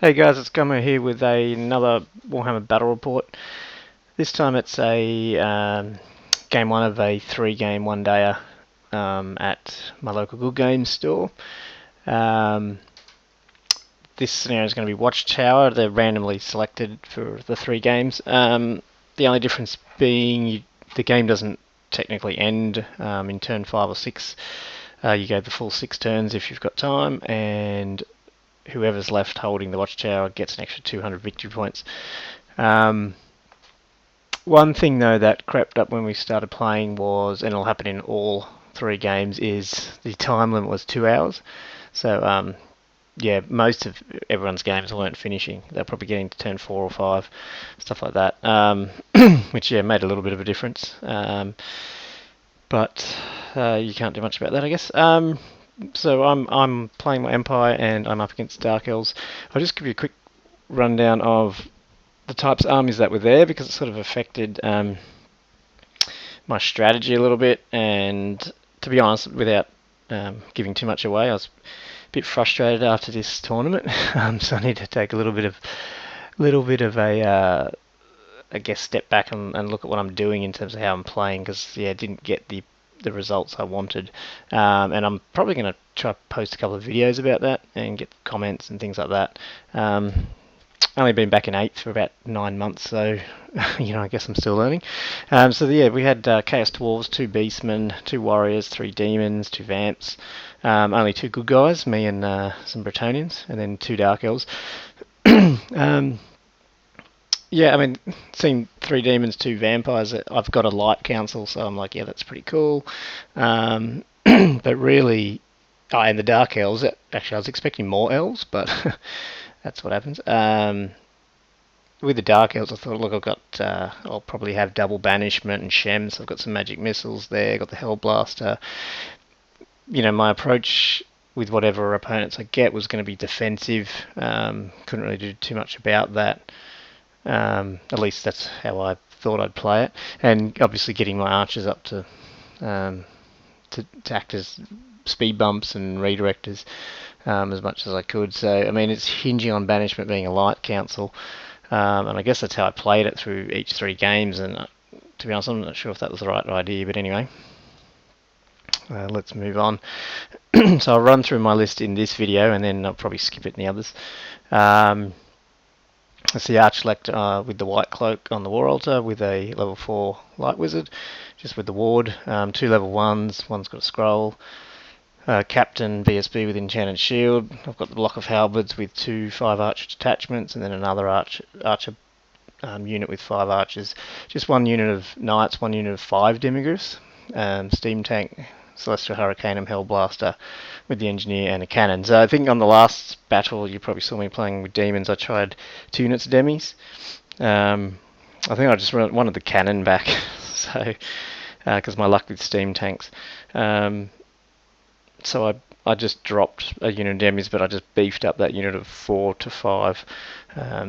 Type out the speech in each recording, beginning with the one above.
Hey guys, it's Gummo here with another Warhammer Battle Report. This time it's a game one of a 3-game one-dayer at my local Good Games store. Um, this scenario is going to be Watchtower. They're randomly selected for the 3 games. The only difference being the game doesn't technically end in turn 5 or 6. You go the full 6 turns if you've got time, and whoever's left holding the Watchtower gets an extra 200 victory points. One thing though that crept up when we started playing was, and it'll happen in all 3 games, is the time limit was 2 hours. So yeah, most of everyone's games weren't finishing. They're probably getting to turn 4 or 5, stuff like that, which yeah made a little bit of a difference. But you can't do much about that, I guess. So I'm playing my Empire and I'm up against Dark Elves. I'll just give you a quick rundown of the types of armies that were there, because it sort of affected my strategy a little bit. And to be honest, without giving too much away, I was a bit frustrated after this tournament. So I need to take a little bit of a I guess step back and look at what I'm doing in terms of how I'm playing, because yeah, I didn't get the results I wanted, and I'm probably going to try to post a couple of videos about that and get comments and things like that. Only been back in 8th for about 9 months, so I guess I'm still learning. So yeah, we had Chaos Dwarves, 2 Beastmen, 2 Warriors, 3 Demons, 2 Vamps, only 2 good guys, me and some Bretonnians, and then 2 Dark Elves. Yeah, I mean, seeing 3 demons, 2 vampires, I've got a light council, so I'm like, yeah, that's pretty cool. But really, and the Dark Elves, actually I was expecting more elves, but that's what happens. With the Dark Elves, I thought, look, I'll probably have double banishment and Shems. I've got some magic missiles there, got the Hellblaster. My approach with whatever opponents I get was going to be defensive. Couldn't really do too much about that. At least that's how I thought I'd play it, and obviously getting my archers up to act as speed bumps and redirectors as much as I could. So I mean, it's hinging on banishment being a light council, and I guess that's how I played it through each 3 games. And to be honest, I'm not sure if that was the right idea, but anyway, let's move on. So I'll run through my list in this video, and then I'll probably skip it in the others. That's the Archlect with the white cloak on the war altar with a level 4 light wizard, just with the ward. 2 level 1s, one's got a scroll. Captain VSB with enchanted shield. I've got the block of halberds with 2 5-archer detachments, and then another archer unit with 5 archers. Just 1 unit of knights, 1 unit of 5 demigryphs. Steam tank, Celestial Hurricanum, Hellblaster with the engineer and a cannon. So I think on the last battle, you probably saw me playing with demons. I tried 2 units of demis. I think I just wanted the cannon back, so because my luck with steam tanks. So I just dropped a unit of demis, but I just beefed up that unit of 4 to 5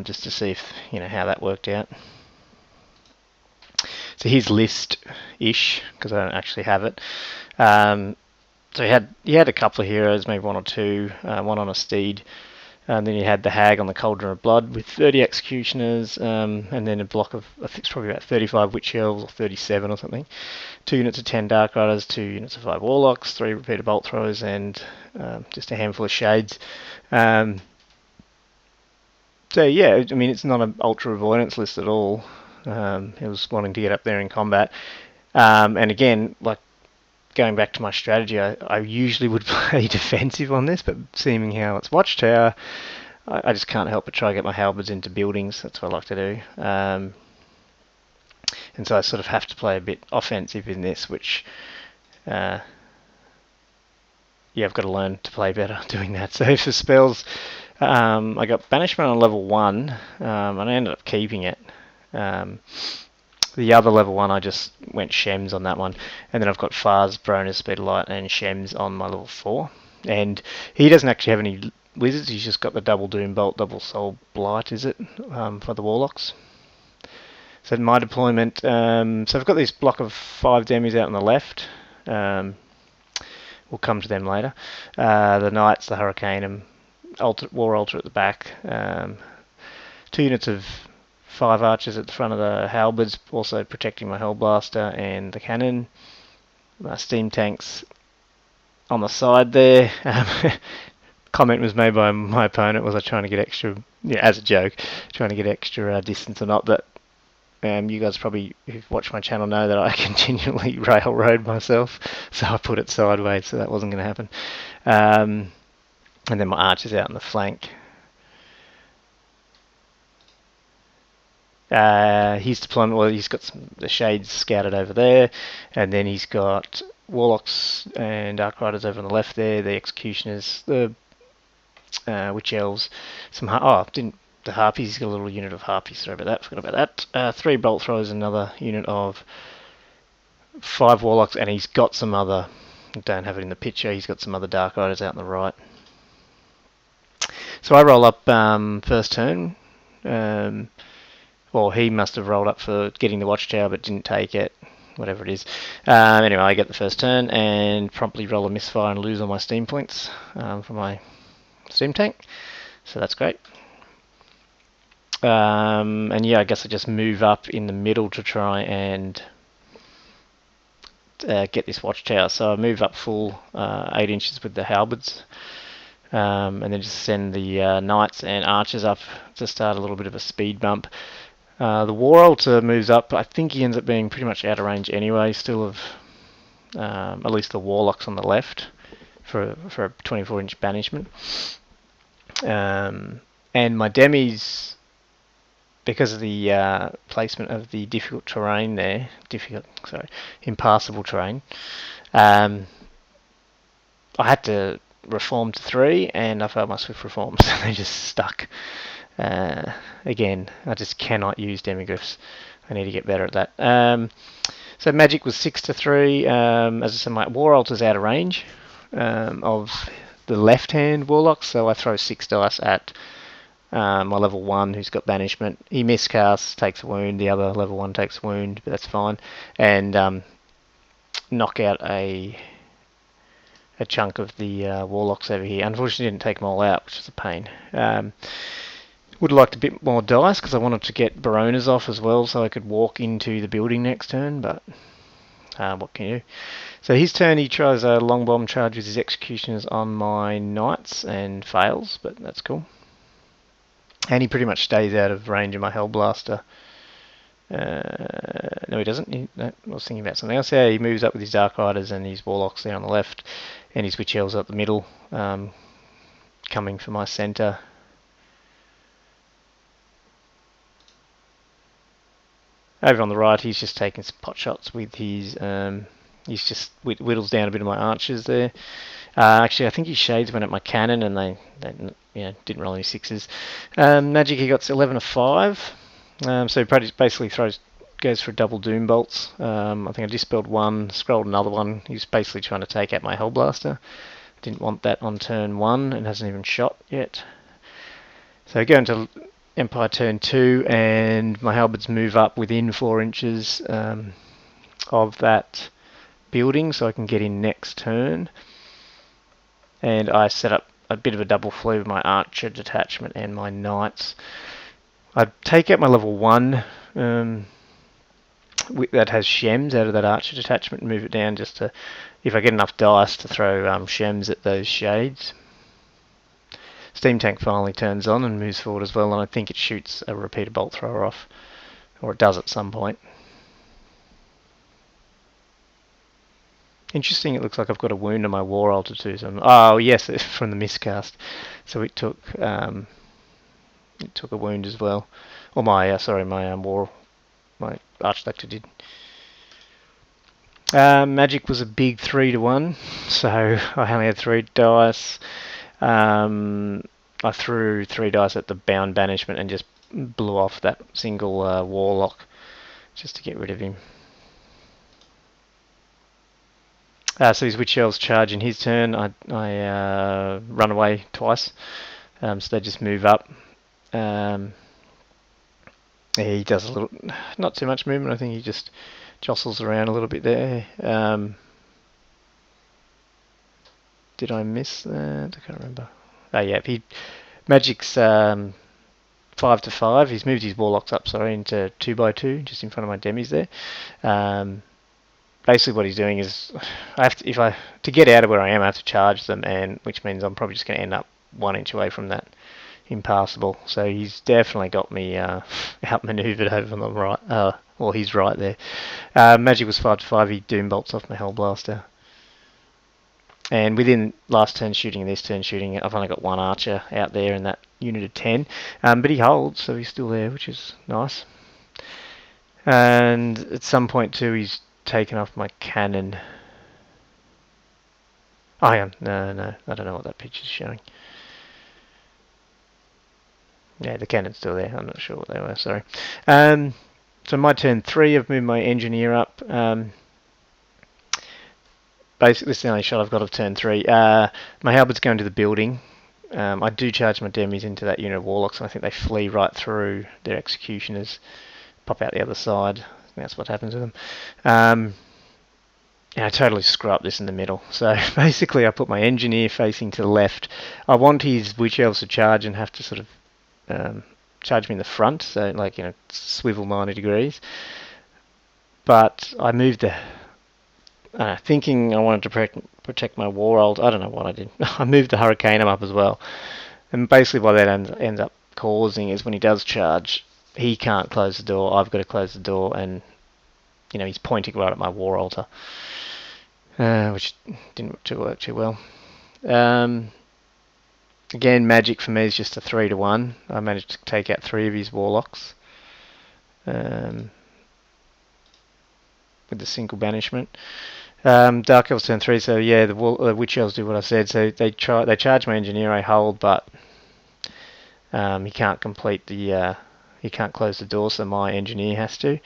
just to see if how that worked out. So here's list-ish, because I don't actually have it. So he had a couple of heroes, maybe 1 or 2, one on a steed. And then you had the Hag on the Cauldron of Blood with 30 executioners, and then a block of, I think it's probably about 35 witch elves or 37 or something. 2 units of 10 dark riders, 2 units of 5 warlocks, 3 repeated bolt throwers, and just a handful of shades. So yeah, I mean, it's not an ultra avoidance list at all. He was wanting to get up there in combat, and again, like, going back to my strategy, I usually would play defensive on this, but seeing how it's Watchtower, I just can't help but try to get my halberds into buildings. That's what I like to do. And so I sort of have to play a bit offensive in this, which, yeah, I've got to learn to play better doing that. So for spells, I got Banishment on level 1, and I ended up keeping it. The other level 1, I just went Shems on that one. And then I've got Far's, Bronus, Speed of Light, and Shems on my level 4. And he doesn't actually have any wizards, he's just got the double Doom Bolt, double Soul Blight, is it, for the Warlocks. So my deployment, so I've got this block of 5 demis out on the left. We'll come to them later. The Knights, the Hurricanum, war altar at the back. 2 units of 5 archers at the front of the halberds, also protecting my hellblaster and the cannon. My steam tanks on the side there. Comment was made by my opponent, was I trying to get extra, yeah, as a joke, trying to get extra distance or not, but you guys probably, who've watched my channel, know that I continually railroad myself, so I put it sideways, so that wasn't going to happen. And then my archers out on the flank. His deployment, well, he's got the shades scouted over there, and then he's got warlocks and dark riders over on the left there, the executioners, the witch elves, some the harpies. He's got a little unit of harpies. Sorry about that. Forgot about that. 3 bolt throwers, another unit of 5 warlocks, and he's got some other. I don't have it in the picture. He's got some other dark riders out on the right. So I roll up first turn. Well, he must have rolled up for getting the watchtower, but didn't take it. Whatever it is. Anyway, I get the first turn and promptly roll a misfire and lose all my steam points for my steam tank. So that's great. And yeah, I guess I just move up in the middle to try and get this watchtower. So I move up full 8 inches with the halberds, and then just send the knights and archers up to start a little bit of a speed bump. The war altar moves up. I think he ends up being pretty much out of range anyway, still of at least the warlocks on the left for a 24-inch banishment. And my demis, because of the placement of the difficult terrain there, impassable terrain, I had to reform to 3, and I failed my swift reform, so they just stuck. Again, I just cannot use demiglyphs. I need to get better at that. So magic was 6 to 3. As I said, my war altar's out of range of the left-hand warlock, so I throw 6 dice at my level 1, who's got banishment. He miscasts, takes a wound. The other level 1 takes a wound, but that's fine. And knock out a chunk of the warlocks over here. Unfortunately, didn't take them all out, which is a pain. Would have liked a bit more dice because I wanted to get Baronas off as well, so I could walk into the building next turn, but what can you do? So his turn, he tries a long bomb charge with his executioners on my knights and fails, but that's cool. And he pretty much stays out of range of my hellblaster. No, he doesn't. I was thinking about something else. Yeah, he moves up with his dark riders and his warlocks there on the left, and his witch elves up the middle, coming for my centre. Over on the right, he's just taking some pot shots with his. He's just whittles down a bit of my archers there. Actually, I think his shades went at my cannon, and they didn't roll any 6s. Magic, he got 11 of 5. So he basically goes for double doom bolts. I think I dispelled 1, scrolled another one. He's basically trying to take out my hellblaster. Didn't want that on turn 1, and hasn't even shot yet. So go into Empire turn 2, and my halberds move up within 4 inches of that building, so I can get in next turn. And I set up a bit of a double fleet with my archer detachment and my knights. I take out my level 1 that has Shems out of that archer detachment and move it down just to, if I get enough dice, to throw Shems at those shades. Steam tank finally turns on and moves forward as well, and I think it shoots a repeater bolt thrower off, or it does at some point. Interesting, it looks like I've got a wound on my war altar too. So oh yes, from the miscast. So it took a wound as well. Or my my archlector did. Magic was a big 3 to 1, so I only had 3 dice. I threw 3 dice at the bound banishment and just blew off that single warlock just to get rid of him. So his witch elves charge in his turn. I run away twice, so they just move up. He does a little, not too much movement. I think he just jostles around a little bit there. Did I miss that? I can't remember. yeah, Magic's 5-5. He's moved his warlocks up, sorry, into 2x2, just in front of my demis there. Basically, what he's doing is, to get out of where I am, I have to charge them, and which means I'm probably just going to end up 1 inch away from that impassable. So he's definitely got me outmaneuvered over on the right. Well, he's right there. Magic was 5-5. He doom bolts off my Hellblaster. And within last turn shooting and this turn shooting, I've only got 1 archer out there in that unit of 10. But he holds, so he's still there, which is nice. And at some point too, he's taken off my cannon. Oh, hang on. No. I don't know what that picture's showing. Yeah, the cannon's still there. I'm not sure what they were, sorry. So my turn 3, I've moved my engineer up. Basically, this is the only shot I've got of turn 3. My halberd's going to the building. I do charge my demis into that unit of warlocks, and I think they flee right through their executioners, pop out the other side. That's what happens with them. I totally screw up this in the middle. So basically, I put my engineer facing to the left. I want his witch elves to charge and have to sort of charge me in the front, so like, swivel 90 degrees. But I moved thinking I wanted to protect my war old. I don't know what I did. I moved the Hurricaneum up as well, and basically what that ends up causing is when he does charge, he can't close the door. I've got to close the door, and he's pointing right at my war altar, which didn't work too well. Again, Magic for me is just a 3-1. I managed to take out 3 of his warlocks with the single banishment. Dark Elves turn 3, so yeah, the Witch Elves do what I said. So they charge my engineer, I hold, but he can't complete the he can't close the door, so my engineer has to.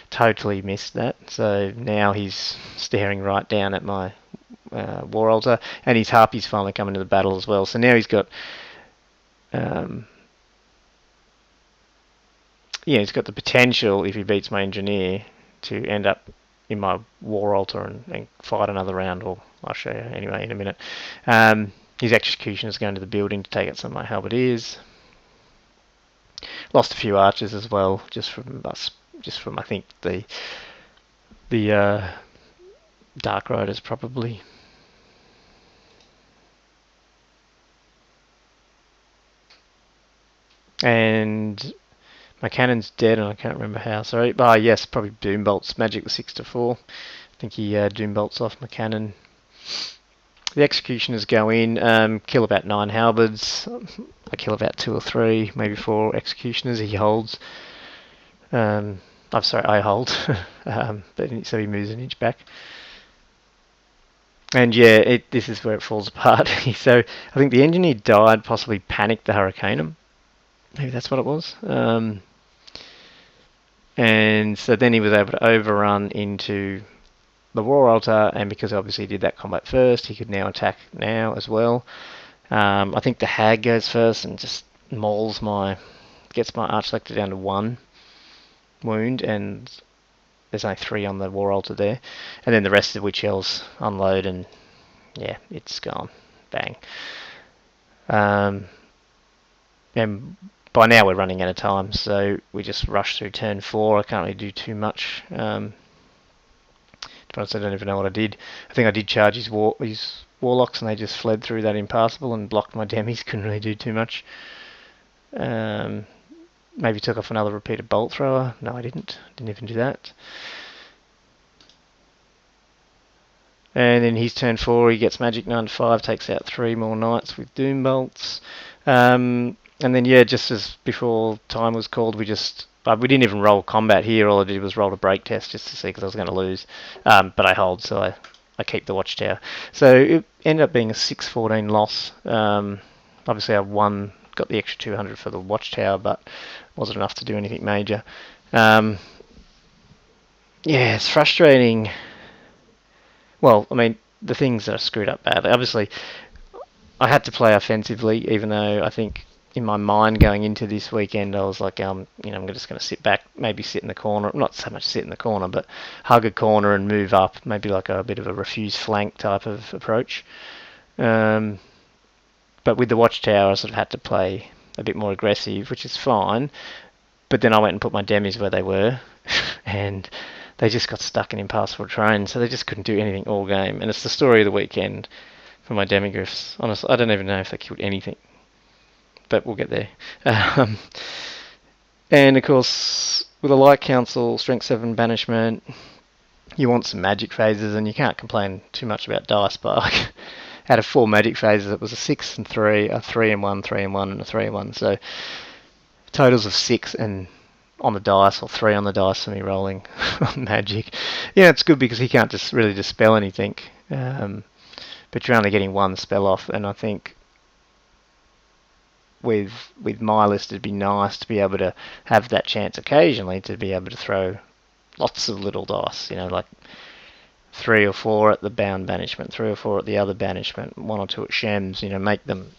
Totally missed that. So now he's staring right down at my war altar, and his harpy's finally coming to the battle as well. So now he's got he's got the potential, if he beats my engineer, to end up in my war altar and fight another round, or I'll show you anyway in a minute. His execution is going to the building to take out some of my halberdiers. Lost a few archers as well, just from I think the Dark Riders probably. And my cannon's dead, and I can't remember how. Sorry. Yes, probably Doom Bolts. Magic was 6-4. I think he Doom Bolts off my cannon. The executioners go in, kill about 9 halberds. I kill about 2 or 3, maybe 4 executioners. He holds. I'm sorry, I hold. So he moves an inch back. And yeah, this is where it falls apart. So I think the engineer died, possibly panicked the Hurricaneum. Maybe that's what it was. And so then he was able to overrun into the war altar, and because obviously he did that combat first, he could now attack now as well. I think the hag goes first and just gets my archlector down to 1 wound, and there's only 3 on the war altar there. And then the rest of the witch elves unload, and yeah, it's gone. Bang. And by now we're running out of time, so we just rush through turn 4. I can't really do too much. To be honest, I don't even know what I did. I think I did charge his warlocks, and they just fled through that impassable and blocked my demis. Couldn't really do too much. Maybe took off another repeated bolt thrower. No, I didn't. Didn't even do that. And then his turn 4, he gets magic 9-5, takes out 3 more knights with doom bolts. And then yeah, just as before time was called, we didn't even roll combat here. All I did was roll a break test just to see, because I was going to lose. But I hold, so I keep the watchtower. So it ended up being a 6-14 loss. Obviously I got the extra 200 for the watchtower, but wasn't enough to do anything major. Yeah, it's frustrating. Well, I mean, the things that are screwed up badly. Obviously, I had to play offensively, even though I think in my mind going into this weekend, I was like, I'm just going to sit back, maybe sit in the corner. Not so much sit in the corner, but hug a corner and move up, maybe like a bit of a refuse flank type of approach. But with the Watchtower, I sort of had to play a bit more aggressive, which is fine. But then I went and put my demis where they were, and they just got stuck in impassable terrain, so they just couldn't do anything all game. And it's the story of the weekend for my demigriffs. Honestly, I don't even know if they killed anything, but we'll get there. Um, and of course, with a Light Council, Strength 7 Banishment, you want some magic phases, and you can't complain too much about Dice Spark. Out of 4 magic phases, it was a 6 and 3, a 3 and 1, 3 and 1, and a 3 and 1. So totals of 6 and on the dice, or 3 on the dice for me rolling on magic. Yeah, it's good because he can't just really dispel anything. But you're only getting 1 spell off, and I think with my list it'd be nice to be able to have that chance occasionally to be able to throw lots of little dice, like 3 or 4 at the bound banishment, 3 or 4 at the other banishment, 1 or 2 at Shems, make them,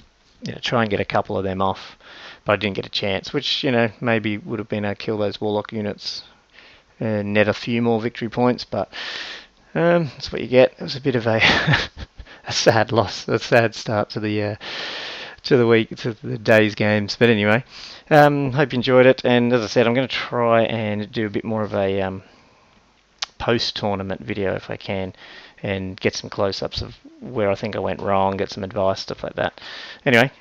try and get a couple of them off. But I didn't get a chance, which, maybe would have been a kill those Warlock units and net a few more victory points, but that's what you get. It was a bit of a a sad loss, a sad start to the week, to the day's games. But anyway, hope you enjoyed it, and as I said, I'm going to try and do a bit more of a post-tournament video if I can, and get some close-ups of where I think I went wrong, get some advice, stuff like that. Anyway,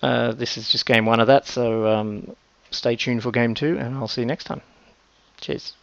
this is just game 1 of that, so stay tuned for game 2, and I'll see you next time. Cheers.